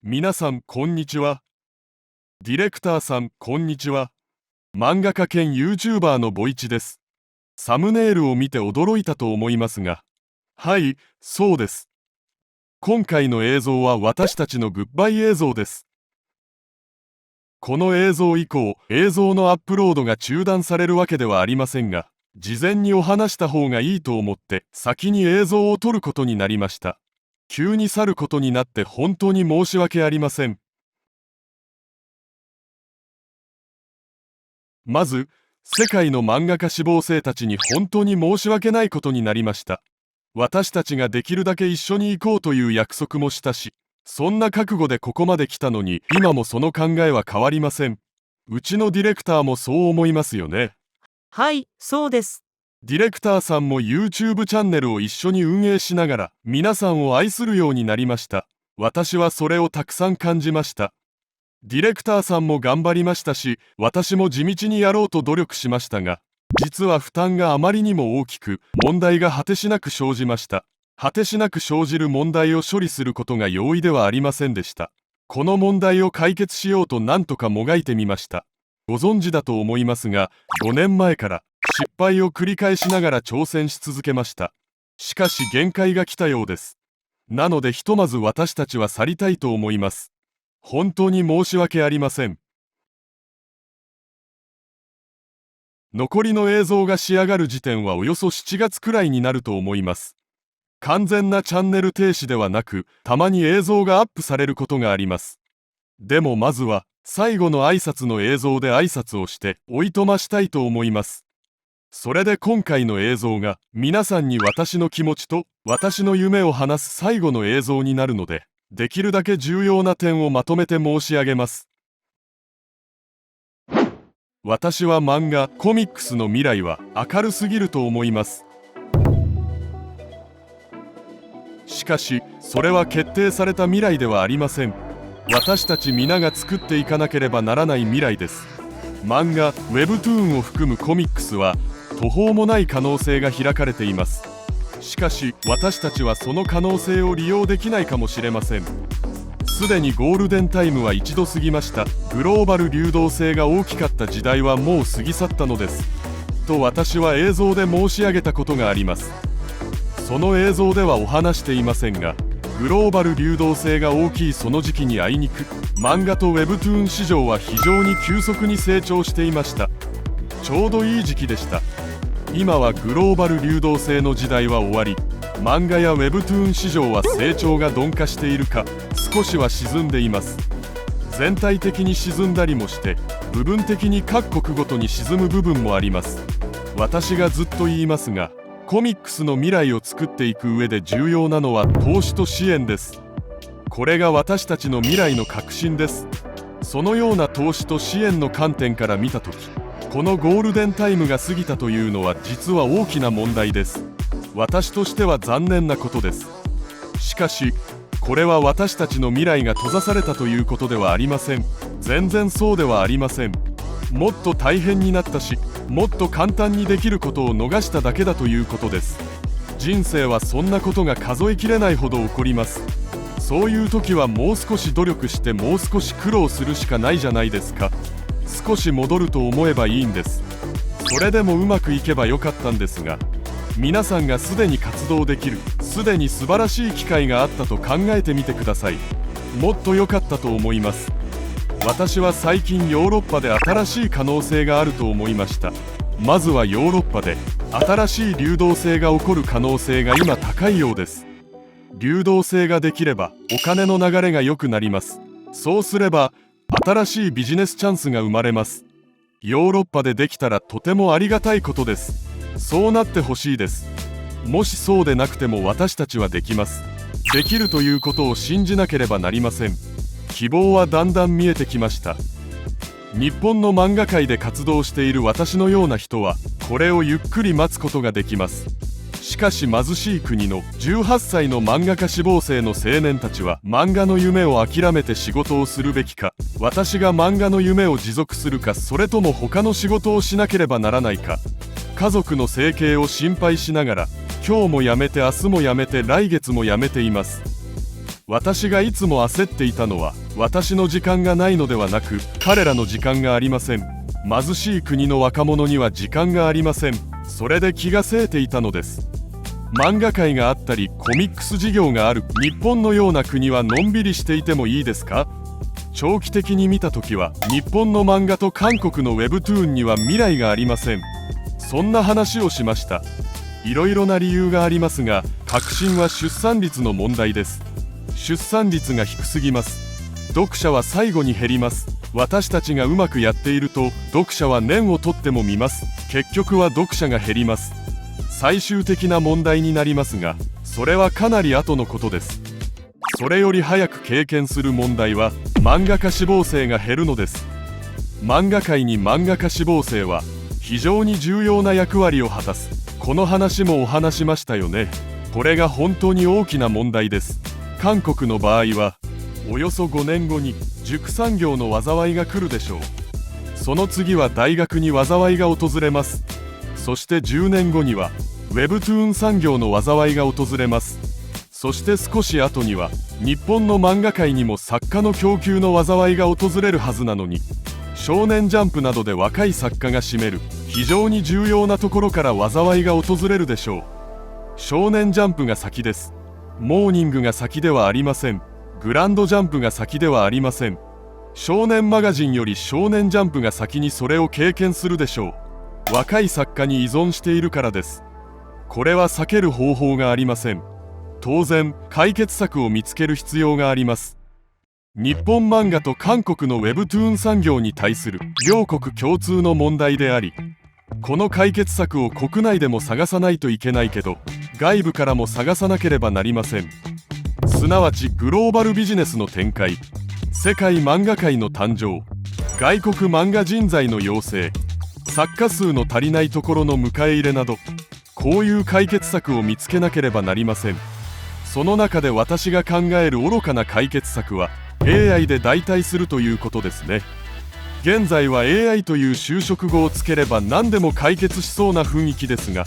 皆さんこんにちは。ディレクターさんこんにちは。漫画家兼 YouTuber のボイチです。サムネイルを見て驚いたと思いますが、はい、そうです。今回の映像は私たちのグッバイ映像です。この映像以降、映像のアップロードが中断されるわけではありませんが、事前にお話した方がいいと思って先に映像を撮ることになりました。急に去ることになって本当に申し訳ありません。まず、世界の漫画家志望生たちに本当に申し訳ないことになりました。私たちができるだけ一緒に行こうという約束もしたし、そんな覚悟でここまで来たのに、今もその考えは変わりません。うちのディレクターもそう思いますよね。はい、そうです。ディレクターさんも YouTube チャンネルを一緒に運営しながら、皆さんを愛するようになりました。私はそれをたくさん感じました。ディレクターさんも頑張りましたし、私も地道にやろうと努力しましたが、実は負担があまりにも大きく、問題が果てしなく生じました。果てしなく生じる問題を処理することが容易ではありませんでした。この問題を解決しようと何とかもがいてみました。ご存知だと思いますが、5年前から失敗を繰り返しながら挑戦し続けました。しかし限界が来たようです。なのでひとまず私たちは去りたいと思います。本当に申し訳ありません。残りの映像が仕上がる時点はおよそ7月くらいになると思います。完全なチャンネル停止ではなく、たまに映像がアップされることがあります。でもまずは、最後の挨拶の映像で挨拶をして、おいとましたいと思います。それで今回の映像が、皆さんに私の気持ちと、私の夢を話す最後の映像になるので、できるだけ重要な点をまとめて申し上げます。私は漫画、コミックスの未来は明るすぎると思います。しかし、それは決定された未来ではありません。私たち皆が作っていかなければならない未来です。漫画、ウェブトゥーンを含むコミックスは、途方もない可能性が開かれています。しかし私たちはその可能性を利用できないかもしれません。すでにゴールデンタイムは一度過ぎました。グローバル流動性が大きかった時代はもう過ぎ去ったのですと私は映像で申し上げたことがあります。その映像ではお話していませんが、グローバル流動性が大きいその時期にあいにく漫画とウェブトゥーン市場は非常に急速に成長していました。ちょうどいい時期でした。今はグローバル流動性の時代は終わり、漫画やウェブトゥーン市場は成長が鈍化しているか、少しは沈んでいます。全体的に沈んだりもして、部分的に各国ごとに沈む部分もあります。私がずっと言いますが、コミックスの未来を作っていく上で重要なのは投資と支援です。これが私たちの未来の核心です。そのような投資と支援の観点から見たとき、このゴールデンタイムが過ぎたというのは実は大きな問題です。私としては残念なことです。しかし、これは私たちの未来が閉ざされたということではありません。全然そうではありません。もっと大変になったし、もっと簡単にできることを逃しただけだということです。人生はそんなことが数えきれないほど起こります。そういう時はもう少し努力してもう少し苦労するしかないじゃないですか。少し戻ると思えばいいんです。それでもうまくいけばよかったんですが、皆さんがすでに活動できる、すでに素晴らしい機会があったと考えてみてください。もっと良かったと思います。私は最近ヨーロッパで新しい可能性があると思いました。まずはヨーロッパで新しい流動性が起こる可能性が今高いようです。流動性ができればお金の流れが良くなります。そうすれば新しいビジネスチャンスが生まれます。ヨーロッパでできたらとてもありがたいことです。そうなってほしいです。もしそうでなくても私たちはできます。できるということを信じなければなりません。希望はだんだん見えてきました。日本の漫画界で活動している私のような人はこれをゆっくり待つことができます。しかし貧しい国の18歳の漫画家志望生の青年たちは漫画の夢を諦めて仕事をするべきか、私が漫画の夢を持続するか、それとも他の仕事をしなければならないか、家族の生計を心配しながら今日も辞めて明日も辞めて来月も辞めています。私がいつも焦っていたのは私の時間がないのではなく、彼らの時間がありません。貧しい国の若者には時間がありません。それで気がせいていたのです。漫画界があったりコミックス事業がある日本のような国はのんびりしていてもいいですか？長期的に見た時は日本の漫画と韓国の Webtoon には未来がありません。そんな話をしました。いろいろな理由がありますが、核心は出産率の問題です。出産率が低すぎます。読者は最後に減ります。私たちがうまくやっていると読者は年をとっても見ます。結局は読者が減ります。最終的な問題になりますが、それはかなり後のことです。それより早く経験する問題は漫画家志望生が減るのです。漫画界に漫画家志望生は非常に重要な役割を果たす。この話もお話しましたよね。これが本当に大きな問題です。韓国の場合はおよそ5年後に塾産業の災いが来るでしょう。その次は大学に災いが訪れます。そして10年後には Webtoon 産業の災いが訪れます。そして少し後には日本の漫画界にも作家の供給の災いが訪れるはずなのに、少年ジャンプなどで若い作家が占める非常に重要なところから災いが訪れるでしょう。少年ジャンプが先です。モーニングが先ではありません。グランドジャンプが先ではありません。少年マガジンより少年ジャンプが先にそれを経験するでしょう。若い作家に依存しているからです。これは避ける方法がありません。当然解決策を見つける必要があります。日本漫画と韓国の Webtoon 産業に対する両国共通の問題であり、この解決策を国内でも探さないといけないけど、外部からも探さなければなりません。すなわちグローバルビジネスの展開、世界漫画界の誕生、外国漫画人材の養成、作家数の足りないところの迎え入れなど、こういう解決策を見つけなければなりません。その中で私が考える愚かな解決策は AI で代替するということですね。現在は AI という修飾語をつければ何でも解決しそうな雰囲気ですが、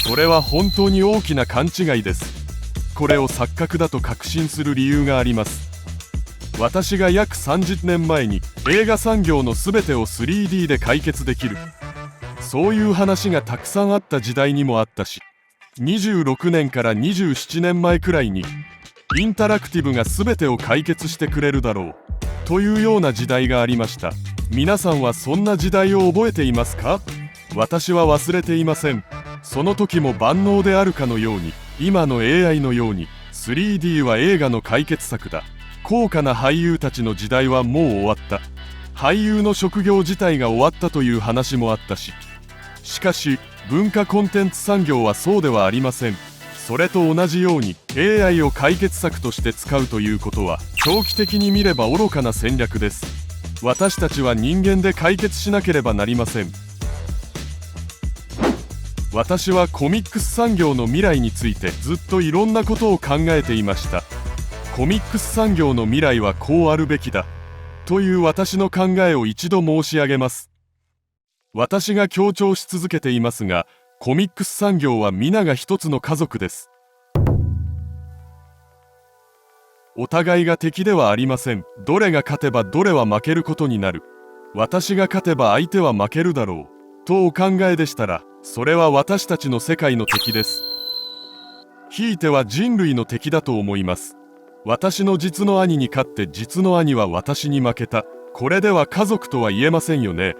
それは本当に大きな勘違いです。これを錯覚だと確信する理由があります。私が約30年前に映画産業の全てを 3D で解決できる、そういう話がたくさんあった時代にもあったし、26年から27年前くらいにインタラクティブが全てを解決してくれるだろうというような時代がありました。皆さんはそんな時代を覚えていますか？私は忘れていません。その時も万能であるかのように、今の AI のように 3D は映画の解決策だ。高価な俳優たちの時代はもう終わった。俳優の職業自体が終わったという話もあったし、しかし文化コンテンツ産業はそうではありません。それと同じように AI を解決策として使うということは長期的に見れば愚かな戦略です。私たちは人間で解決しなければなりません。私はコミックス産業の未来についてずっといろんなことを考えていました。コミックス産業の未来はこうあるべきだという私の考えを一度申し上げます。私が強調し続けていますが、コミックス産業は皆が一つの家族です。お互いが敵ではありません。どれが勝てばどれは負けることになる。私が勝てば相手は負けるだろうとお考えでしたら、それは私たちの世界の敵です。ひいては人類の敵だと思います。私の実の兄に勝って実の兄は私に負けた。これでは家族とは言えませんよね。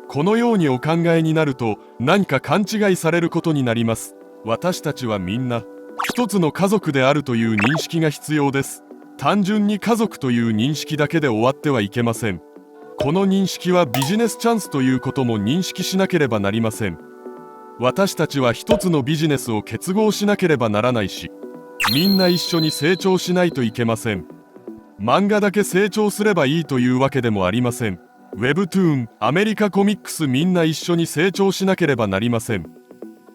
このようにお考えになると何か勘違いされることになります。私たちはみんな一つの家族であるという認識が必要です。単純に家族という認識だけで終わってはいけません。この認識はビジネスチャンスということも認識しなければなりません。私たちは一つのビジネスを結合しなければならないし、みんな一緒に成長しないといけません。漫画だけ成長すればいいというわけでもありません。Webtoon、アメリカコミックスみんな一緒に成長しなければなりません。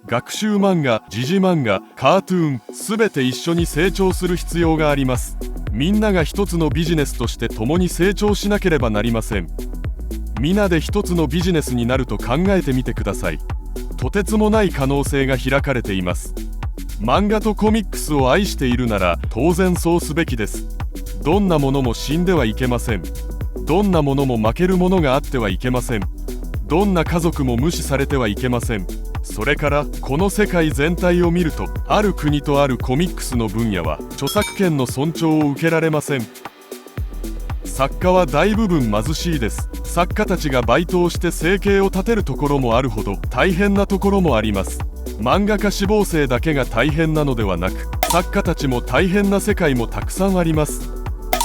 学習漫画、時事漫画、カートゥーン、すべて一緒に成長する必要があります。みんなが一つのビジネスとして共に成長しなければなりません。皆で一つのビジネスになると考えてみてください。とてつもない可能性が開かれています。漫画とコミックスを愛しているなら当然そうすべきです。どんなものも死んではいけません。どんなものも負けるものがあってはいけません。どんな家族も無視されてはいけません。それからこの世界全体を見ると、ある国とあるコミックスの分野は著作権の尊重を受けられません。作家は大部分貧しいです。作家たちがバイトをして生計を立てるところもあるほど大変なところもあります。漫画家志望生だけが大変なのではなく、作家たちも大変な世界もたくさんあります。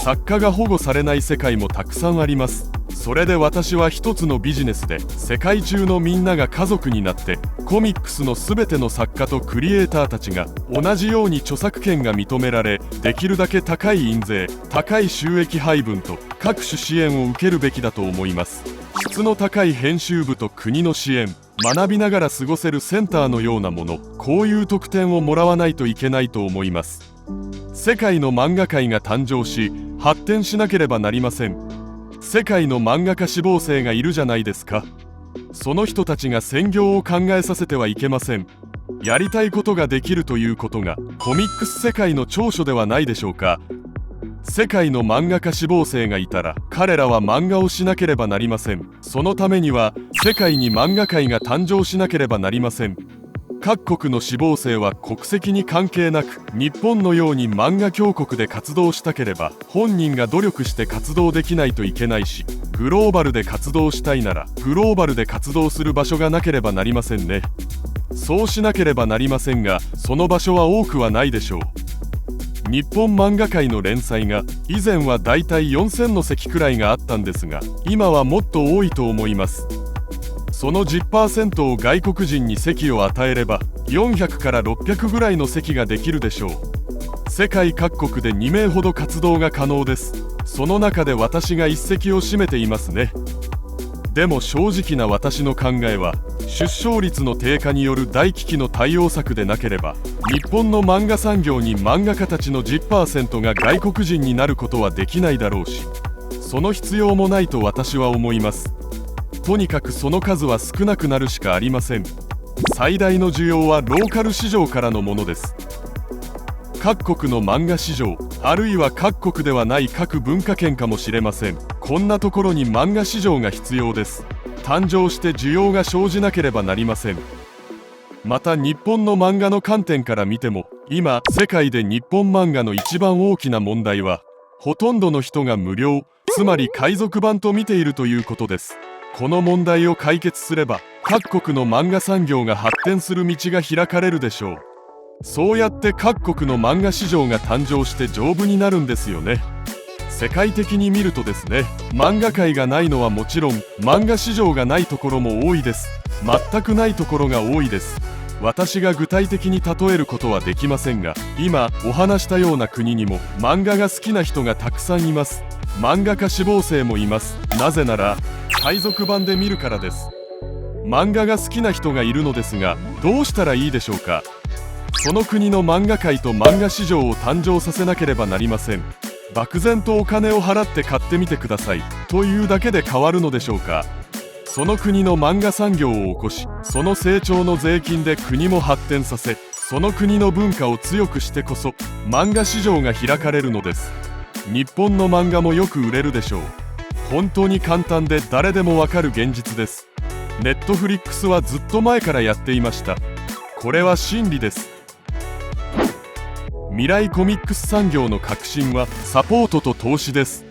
作家が保護されない世界もたくさんあります。それで私は一つのビジネスで世界中のみんなが家族になって、コミックスの全ての作家とクリエイターたちが同じように著作権が認められ、できるだけ高い印税、高い収益配分と各種支援を受けるべきだと思います。質の高い編集部と国の支援、学びながら過ごせるセンターのようなもの、こういう特典をもらわないといけないと思います。世界の漫画界が誕生し発展しなければなりません。世界の漫画家志望生がいるじゃないですか。その人たちが専業を考えさせてはいけません。やりたいことができるということがコミックス世界の長所ではないでしょうか。世界の漫画家志望生がいたら彼らは漫画をしなければなりません。そのためには世界に漫画界が誕生しなければなりません。各国の志望生は国籍に関係なく、日本のように漫画強国で活動したければ本人が努力して活動できないといけないし、グローバルで活動したいならグローバルで活動する場所がなければなりませんね。そうしなければなりませんが、その場所は多くはないでしょう。日本漫画界の連載が以前はだいたい4000の席くらいがあったんですが、今はもっと多いと思います。その 10% を外国人に席を与えれば400から600ぐらいの席ができるでしょう。世界各国で2名ほど活動が可能です。その中で私が一席を占めていますね。でも正直な私の考えは、出生率の低下による大危機の対応策でなければ、日本の漫画産業に漫画家たちの 10% が外国人になることはできないだろうし、その必要もないと私は思います。とにかくその数は少なくなるしかありません。最大の需要はローカル市場からのものです。各国の漫画市場、あるいは各国ではない各文化圏かもしれません。こんなところに漫画市場が必要です。誕生して需要が生じなければなりません。また日本の漫画の観点から見ても、今世界で日本漫画の一番大きな問題は、ほとんどの人が無料、つまり海賊版と見ているということです。この問題を解決すれば、各国の漫画産業が発展する道が開かれるでしょう。そうやって各国の漫画市場が誕生して丈夫になるんですよね。世界的に見るとですね、漫画界がないのはもちろん、漫画市場がないところも多いです。全くないところが多いです。私が具体的に例えることはできませんが、今お話したような国にも漫画が好きな人がたくさんいます。漫画家志望生もいます。なぜなら海賊版で見るからです。漫画が好きな人がいるのですが、どうしたらいいでしょうか。その国の漫画界と漫画市場を誕生させなければなりません。漠然とお金を払って買ってみてくださいというだけで変わるのでしょうか。その国の漫画産業を起こし、その成長の税金で国も発展させ、その国の文化を強くしてこそ漫画市場が開かれるのです。日本の漫画もよく売れるでしょう。本当に簡単で誰でもわかる現実です。ネットフリックスはずっと前からやっていました。これは真理です。未来コミックス産業の革新はサポートと投資です。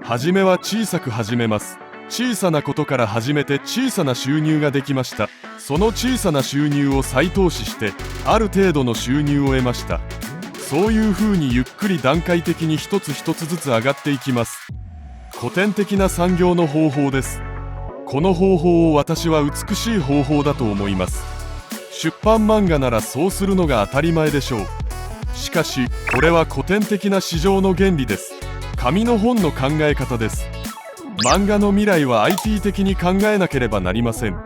はじめは小さく始めます。小さなことから始めて小さな収入ができました。その小さな収入を再投資してある程度の収入を得ました。そういうふうにゆっくり段階的に一つ一つずつ上がっていきます。古典的な産業の方法です。この方法を私は美しい方法だと思います。出版漫画ならそうするのが当たり前でしょう。しかしこれは古典的な市場の原理です。紙の本の考え方です。漫画の未来は IT 的に考えなければなりません。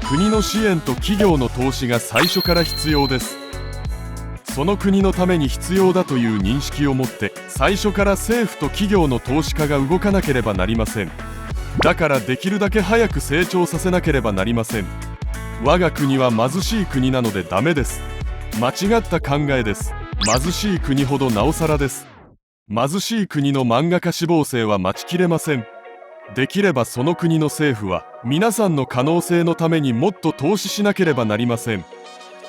国の支援と企業の投資が最初から必要です。その国のために必要だという認識を持って最初から政府と企業の投資家が動かなければなりません。だからできるだけ早く成長させなければなりません。我が国は貧しい国なのでダメです。間違った考えです。貧しい国ほどなおさらです。貧しい国の漫画家志望生は待ちきれません。できればその国の政府は皆さんの可能性のためにもっと投資しなければなりません。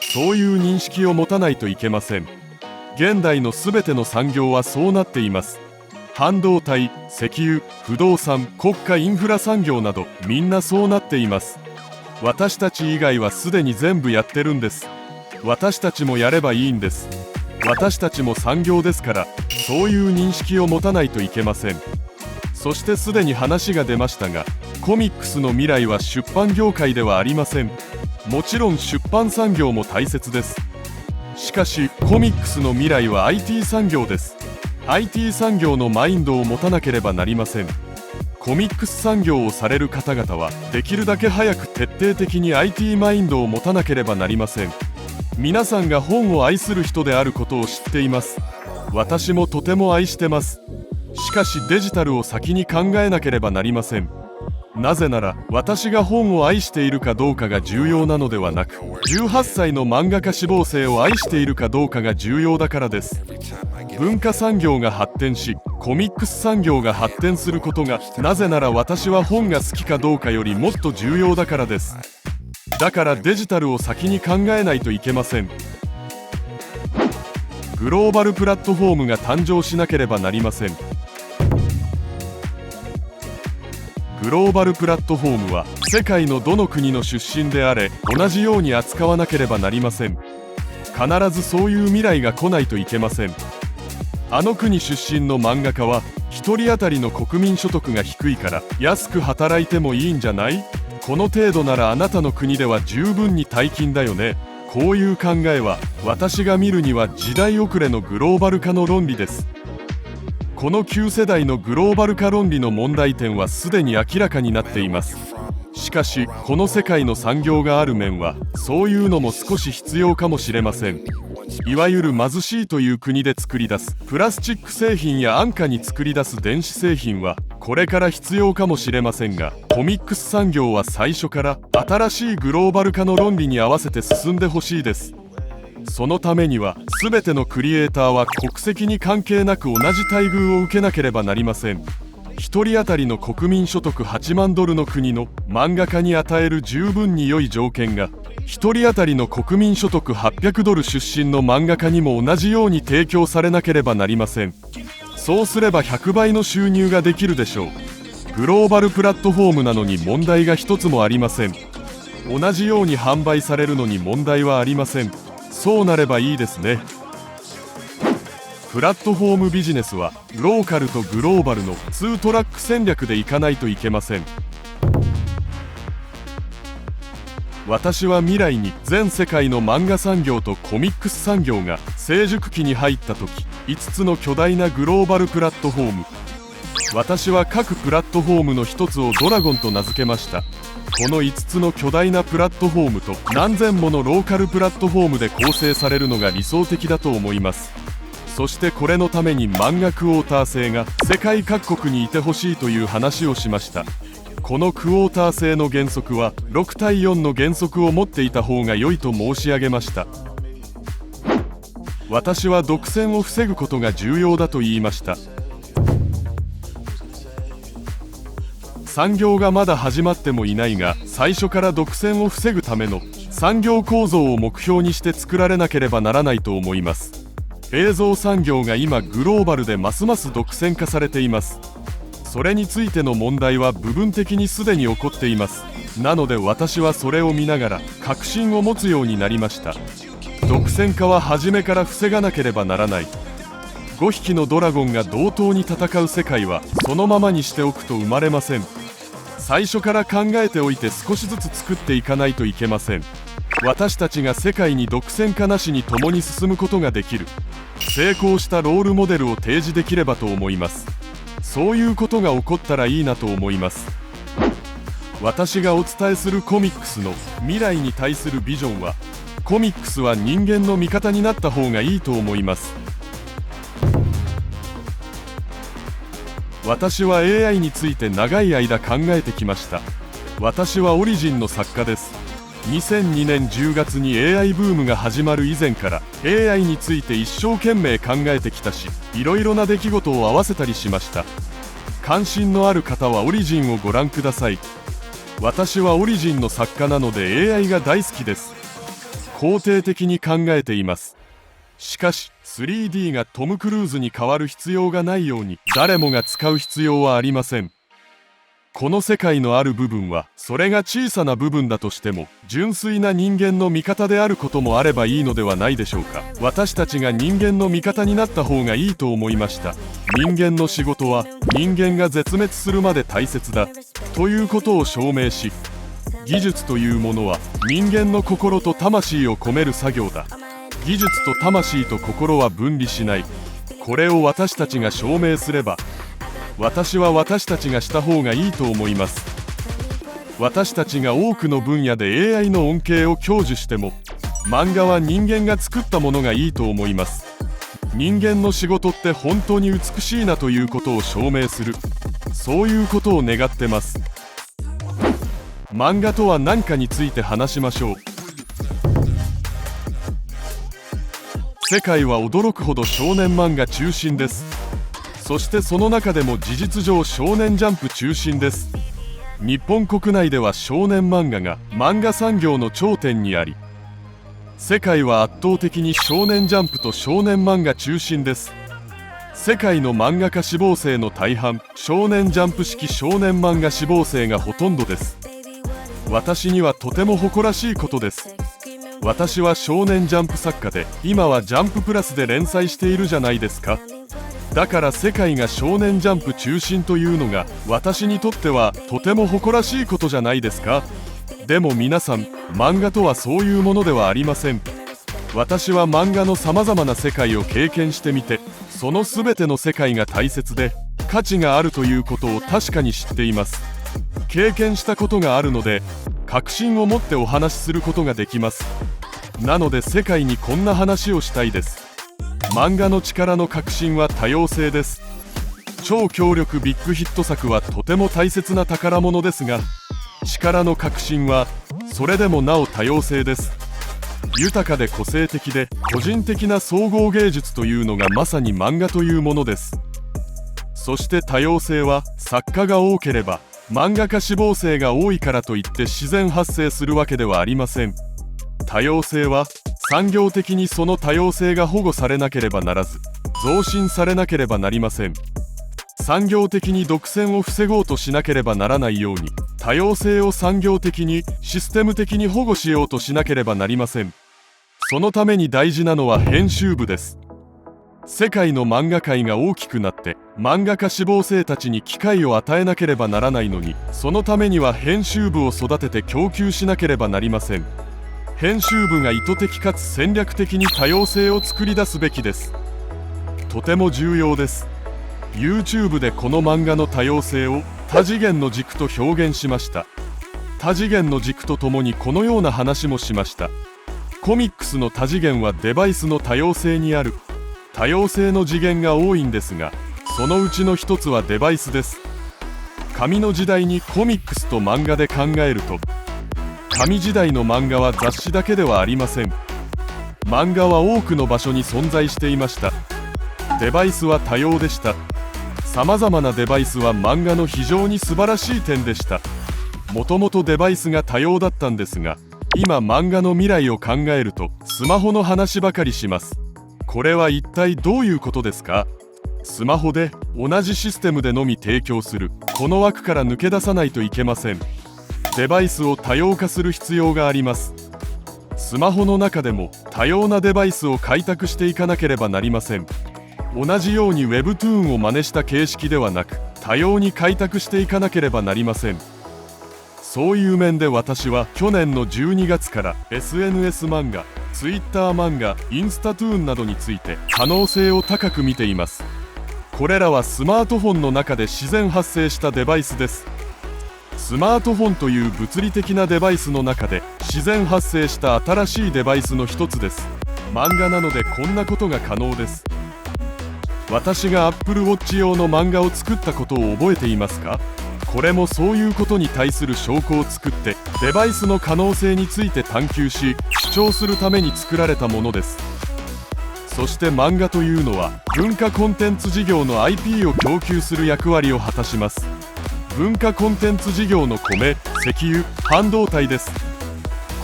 そういう認識を持たないといけません。現代のすべての産業はそうなっています。半導体、石油、不動産、国家インフラ産業などみんなそうなっています。私たち以外はすでに全部やってるんです。私たちもやればいいんです。私たちも産業ですから、そういう認識を持たないといけません。そしてすでに話が出ましたが、コミックスの未来は出版業界ではありません。もちろん出版産業も大切です。しかしコミックスの未来は IT 産業です。 IT 産業のマインドを持たなければなりません。コミックス産業をされる方々はできるだけ早く徹底的に IT マインドを持たなければなりません。皆さんが本を愛する人であることを知っています。私もとても愛してます。しかしデジタルを先に考えなければなりません。なぜなら私が本を愛しているかどうかが重要なのではなく、18歳の漫画家志望生を愛しているかどうかが重要だからです。文化産業が発展し、コミックス産業が発展することが、なぜなら私は本が好きかどうかよりもっと重要だからです。だからデジタルを先に考えないといけません。グローバルプラットフォームが誕生しなければなりません。グローバルプラットフォームは世界のどの国の出身であれ同じように扱わなければなりません。必ずそういう未来が来ないといけません。あの国出身の漫画家は1人当たりの国民所得が低いから安く働いてもいいんじゃない？この程度ならあなたの国では十分に大金だよね。こういう考えは私が見るには時代遅れのグローバル化の論理です。この旧世代のグローバル化論理の問題点はすでに明らかになっています。しかしこの世界の産業がある面はそういうのも少し必要かもしれません。いわゆる貧しいという国で作り出すプラスチック製品や安価に作り出す電子製品はこれから必要かもしれませんが、コミックス産業は最初から新しいグローバル化の論理に合わせて進んでほしいです。そのためには全てのクリエイターは国籍に関係なく同じ待遇を受けなければなりません。1人当たりの国民所得8万ドルの国の漫画家に与える十分に良い条件が1人当たりの国民所得800ドル出身の漫画家にも同じように提供されなければなりません。そうすれば100倍の収入ができるでしょう。グローバルプラットフォームなのに問題が一つもありません。同じように販売されるのに問題はありません。そうなればいいですね。プラットフォームビジネスはローカルとグローバルの2トラック戦略でいかないといけません。私は未来に全世界の漫画産業とコミックス産業が成熟期に入った時、5つの巨大なグローバルプラットフォーム、私は各プラットフォームの1つをドラゴンと名付けました。この5つの巨大なプラットフォームと何千ものローカルプラットフォームで構成されるのが理想的だと思います。そしてこれのために漫画クォーター制が世界各国にいてほしいという話をしました。このクォーター制の原則は6対4の原則を持っていた方が良いと申し上げました。私は独占を防ぐことが重要だと言いました。産業がまだ始まってもいないが、最初から独占を防ぐための産業構造を目標にして作られなければならないと思います。映像産業が今グローバルでますます独占化されています。それについての問題は部分的にすでに起こっています。なので私はそれを見ながら確信を持つようになりました。独占化は初めから防がなければならない。5匹のドラゴンが同等に戦う世界はそのままにしておくと生まれません。最初から考えておいて少しずつ作っていかないといけません。私たちが世界に独占化なしに共に進むことができる成功したロールモデルを提示できればと思います。そういうことが起こったらいいなと思います。私がお伝えするコミックスの未来に対するビジョンは、コミックスは人間の味方になった方がいいと思います。私は AI について長い間考えてきました。私はオリジンの作家です。2002年10月に AI ブームが始まる以前から AI について一生懸命考えてきたし、いろいろな出来事を合わせたりしました。関心のある方はオリジンをご覧ください。私はオリジンの作家なので AI が大好きです。肯定的に考えています。しかし 3D がトム・クルーズに変わる必要がないように誰もが使う必要はありません。この世界のある部分はそれが小さな部分だとしても純粋な人間の味方であることもあればいいのではないでしょうか。私たちが人間の味方になった方がいいと思いました。人間の仕事は人間が絶滅するまで大切だということを証明し、技術というものは人間の心と魂を込める作業だ。技術と魂と心は分離しない。これを私たちが証明すれば、私は私たちがした方がいいと思います。私たちが多くの分野で AI の恩恵を享受しても、漫画は人間が作ったものがいいと思います。人間の仕事って本当に美しいなということを証明する、そういうことを願ってます。漫画とは何かについて話しましょう。世界は驚くほど少年漫画中心です。そしてその中でも事実上少年ジャンプ中心です。日本国内では少年漫画が漫画産業の頂点にあり、世界は圧倒的に少年ジャンプと少年漫画中心です。世界の漫画家志望生の大半、少年ジャンプ式少年漫画志望生がほとんどです。私にはとても誇らしいことです。私は少年ジャンプ作家で、今はジャンププラスで連載しているじゃないですか。だから世界が少年ジャンプ中心というのが私にとってはとても誇らしいことじゃないですか。でも皆さん、漫画とはそういうものではありません。私は漫画のさまざまな世界を経験してみて、その全ての世界が大切で価値があるということを確かに知っています。経験したことがあるので確信を持ってお話しすることができます。なので世界にこんな話をしたいです。漫画の力の核心は多様性です。超強力ビッグヒット作はとても大切な宝物ですが、力の核心はそれでもなお多様性です。豊かで個性的で個人的な総合芸術というのがまさに漫画というものです。そして多様性は作家が多ければ漫画家志望生が多いからといって自然発生するわけではありません。多様性は産業的にその多様性が保護されなければならず、増進されなければなりません。産業的に独占を防ごうとしなければならないように、多様性を産業的にシステム的に保護しようとしなければなりません。そのために大事なのは編集部です。世界の漫画界が大きくなって漫画家志望生たちに機会を与えなければならないのに、そのためには編集部を育てて供給しなければなりません。編集部が意図的かつ戦略的に多様性を作り出すべきです。とても重要です。 YouTube でこの漫画の多様性を多次元の軸と表現しました。多次元の軸とともにこのような話もしました。コミックスの多次元はデバイスの多様性にある。多様性の次元が多いんですが、そのうちの一つはデバイスです。紙の時代にコミックスと漫画で考えると、紙時代の漫画は雑誌だけではありません。漫画は多くの場所に存在していました。デバイスは多様でした。さまざまなデバイスは漫画の非常に素晴らしい点でした。もともとデバイスが多様だったんですが、今漫画の未来を考えるとスマホの話ばかりします。これは一体どういうことですか？スマホで同じシステムでのみ提供する、この枠から抜け出さないといけません。デバイスを多様化する必要があります。スマホの中でも多様なデバイスを開拓していかなければなりません。同じように Webtoon を真似した形式ではなく、多様に開拓していかなければなりません。そういう面で私は去年の12月から SNS 漫画、Twitter 漫画、インスタトゥーンなどについて可能性を高く見ています。これらはスマートフォンの中で自然発生したデバイスです。スマートフォンという物理的なデバイスの中で自然発生した新しいデバイスの一つです。漫画なのでこんなことが可能です。私が Apple Watch 用の漫画を作ったことを覚えていますか？これもそういうことに対する証拠を作ってデバイスの可能性について探求し主張するために作られたものです。そして漫画というのは文化コンテンツ事業の IP を供給する役割を果たします。文化コンテンツ事業の米、石油、半導体です。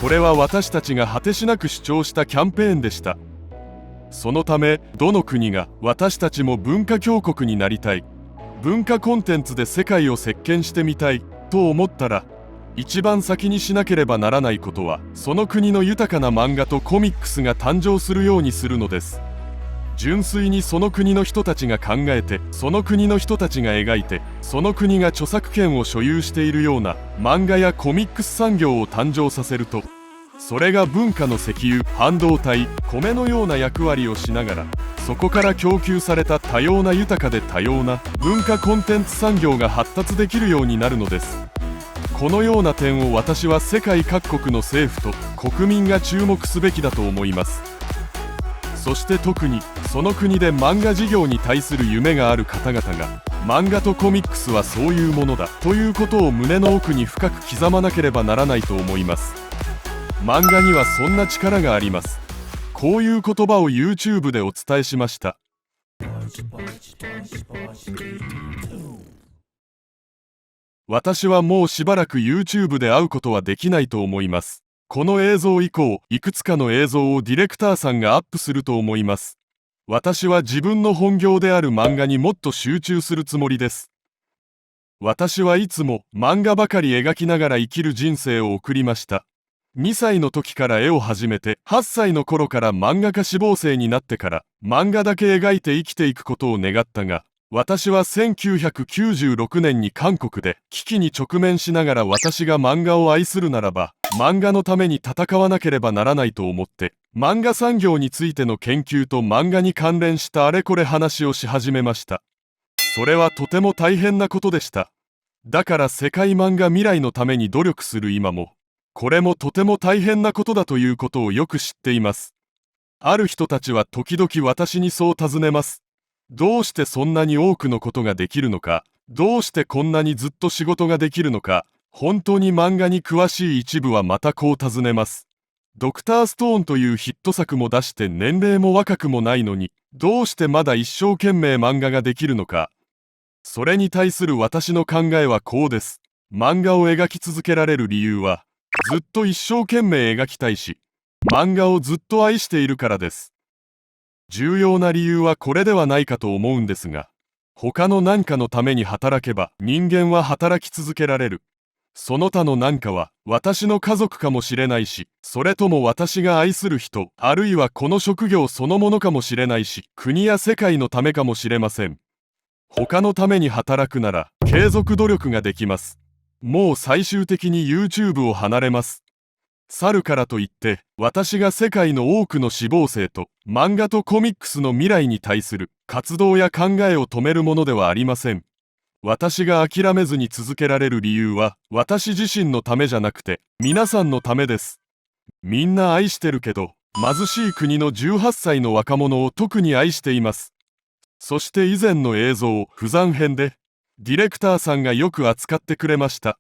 これは私たちが果てしなく主張したキャンペーンでした。そのためどの国が私たちも文化強国になりたい、文化コンテンツで世界を席巻してみたいと思ったら、一番先にしなければならないことはその国の豊かな漫画とコミックスが誕生するようにするのです。純粋にその国の人たちが考えて、その国の人たちが描いて、その国が著作権を所有しているような漫画やコミックス産業を誕生させると、それが文化の石油、半導体、米のような役割をしながら、そこから供給された多様な豊かで多様な文化コンテンツ産業が発達できるようになるのです。このような点を私は世界各国の政府と国民が注目すべきだと思います。そして特にその国で漫画事業に対する夢がある方々が、漫画とコミックスはそういうものだということを胸の奥に深く刻まなければならないと思います。漫画にはそんな力があります。こういう言葉を YouTube でお伝えしました。私はもうしばらく YouTube で会うことはできないと思います。この映像以降、いくつかの映像をディレクターさんがアップすると思います。私は自分の本業である漫画にもっと集中するつもりです。私はいつも漫画ばかり描きながら生きる人生を送りました。2歳の時から絵を始めて、8歳の頃から漫画家志望生になってから漫画だけ描いて生きていくことを願ったが、私は1996年に韓国で危機に直面しながら、私が漫画を愛するならば漫画のために戦わなければならないと思って、漫画産業についての研究と漫画に関連したあれこれ話をし始めました。それはとても大変なことでした。だから世界漫画未来のために努力する今も、これもとても大変なことだということをよく知っています。ある人たちは時々私にそう尋ねます。どうしてそんなに多くのことができるのか、どうしてこんなにずっと仕事ができるのか。本当に漫画に詳しい一部はまたこう尋ねます。ドクターストーンというヒット作も出して年齢も若くもないのに、どうしてまだ一生懸命漫画ができるのか。それに対する私の考えはこうです。漫画を描き続けられる理由は、ずっと一生懸命描きたいし、漫画をずっと愛しているからです。重要な理由はこれではないかと思うんですが、他の何かのために働けば人間は働き続けられる。その他の何かは私の家族かもしれないし、それとも私が愛する人、あるいはこの職業そのものかもしれないし、国や世界のためかもしれません。他のために働くなら継続努力ができます。もう最終的に YouTube を離れます。去るからといって私が世界の多くの志望生と漫画とコミックスの未来に対する活動や考えを止めるものではありません。私が諦めずに続けられる理由は私自身のためじゃなくて皆さんのためです。みんな愛してるけど、貧しい国の18歳の若者を特に愛しています。そして以前の映像、不残編でディレクターさんがよく扱ってくれました。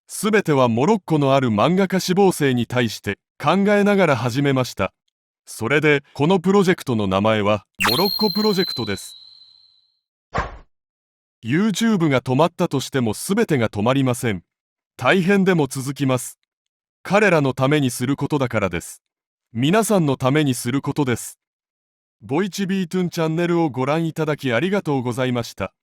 すべてはモロッコのある漫画家志望生に対して考えながら始めました。それでこのプロジェクトの名前はモロッコプロジェクトです。YouTube が止まったとしても全てが止まりません。大変でも続きます。彼らのためにすることだからです。皆さんのためにすることです。ボイチビートゥンチャンネルをご覧いただきありがとうございました。